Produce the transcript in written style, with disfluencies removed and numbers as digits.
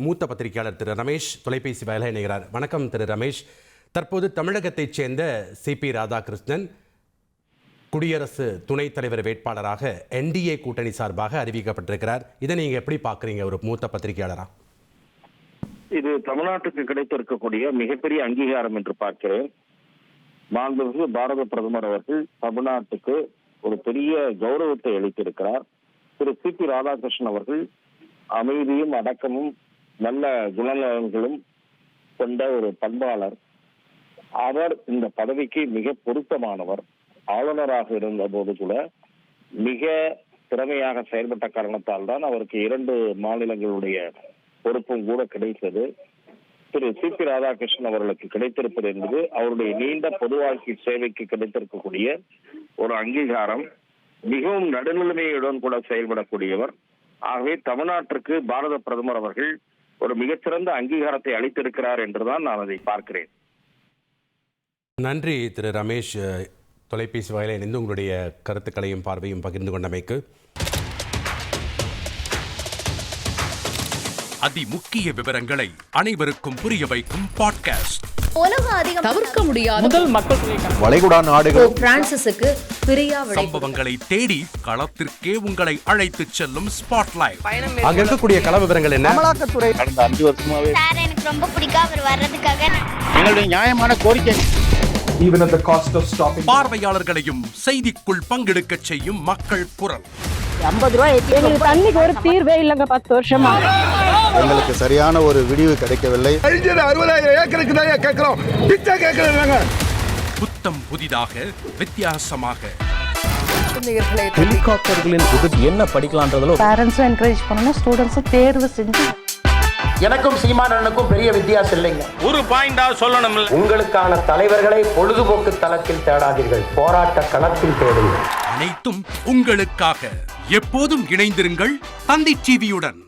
மூத்த பத்திரிகையாளர் திரு ரமேஷ் தொலைபேசி வாயிலாக இணைகிறார். வணக்கம் திரு ரமேஷ். தற்போது தமிழகத்தைச் சேர்ந்த சிபி ராதாகிருஷ்ணன் குடியரசு துணைத் தலைவர் வேட்பாளராக என்டிஏ கூட்டணி சார்பாக அறிவிக்கப்பட்டிருக்கிறார். இதை நீங்க எப்படி பார்க்குறீங்க ஒரு மூத்த பத்திரிகையாளரா? இது தமிழ்நாட்டுக்கு கிடைத்திருக்கக்கூடிய மிகப்பெரிய அங்கீகாரம் என்று பார்க்கிறேன். மாண்புமிகு பாரத பிரதமர் அவர்கள் தமிழ்நாட்டுக்கு ஒரு பெரிய கௌரவத்தை அளித்திருக்கிறார். திரு சிபி ராதாகிருஷ்ணன் அவர்கள் அமைதியும் அடக்கமும் நல்ல குணநலன்களும் கொண்ட ஒரு பண்பாளர். அவர் இந்த பதவிக்கு மிக பொருத்தமானவர். ஆளுநராக இருந்த போது கூட மிக திறமையாக செயல்பட்ட காரணத்தால் தான் அவருக்கு 2 மாநிலங்களுடைய பொறுப்பும் கூட கிடைத்தது. திரு சிபி ராதாகிருஷ்ணன் அவர்களுக்கு கிடைத்திருப்பது என்பது அவருடைய நீண்ட பொது வாழ்க்கை சேவைக்கு கிடைத்திருக்கக்கூடிய ஒரு அங்கீகாரம். மிகவும் நடுநிலைமையுடன் கூட செயல்படக்கூடியவர். ஆகவே தமிழ்நாட்டிற்கு பாரத பிரதமர் அவர்கள் ஒரு மிகச்சிறந்த அங்கீகாரத்தை அளித்திருக்கிறார் என்றுதான் நான் அதை பார்க்கிறேன். நன்றி திரு ரமேஷ், தொலைபேசி வாயிலாக இணைந்து உங்களுடைய கருத்துக்களையும் பார்வையும் பகிர்ந்து கொண்டமைக்கு. அதி முக்கிய விவரங்களை அனைவருக்கும் புரிய வைக்கும் பாட்காஸ்ட். தவிர்க்க முடியாத முதல் மக்கள் வளைகுடா நாடுகள் பிரான்சிஸுக்கு பிரியா சம்பவங்களை தேடி களத்திற்கே உங்களை அழைத்து செல்லும் ஸ்பாட்லைட். அங்க இருக்கக்கூடிய கள விவரங்கள் என்ன? அமலாக்கத்துறை கடந்த 5 வருஷமாவே சார் எனக்கு ரொம்ப பிடிக்கும் அவர் வர்றதுக்காக. எங்களுடைய நியாயமான கோரிக்கை even at the cost of stopping பார்வையாளர்களையும் செய்திக்குள் பங்கெடுக்க செய்யும் மக்கள் குரல். 50 ரூபாய் எங்களுக்கு தண்ணிக்கு ஒரு தீர்வே இல்லைங்க. 10 வருஷமா எங்களுக்கு சரியான ஒரு விடிவு கிடைக்கவில்லை. 60,000 ஏக்கருக்கு தான் கேட்கிறோம், பிச்சை கேட்கறாங்க. புத்தம் புதிதாக வித்தியாசமாக ஹெலிகாப்டர்களின் உதவி என்ன படிக்கலான்றதுல பேரண்ட்ஸும் என்கரேஜ் பண்ணணும், ஸ்டூடெண்ட்ஸும் தேர்வு செஞ்சு. எனக்கும் சீமானனுக்கும் பெரிய வித்தியாசம் இல்லைங்க. ஒரு பாயிண்டா சொல்லணும், உங்களுக்கான தலைவர்களை பொழுதுபோக்கு தளத்தில் தேடாதீர்கள், போராட்ட களத்தில் தேடுங்கள். அனைத்தும் உங்களுக்காக. எப்போதும் இணைந்திருங்கள் தந்தி டிவியுடன்.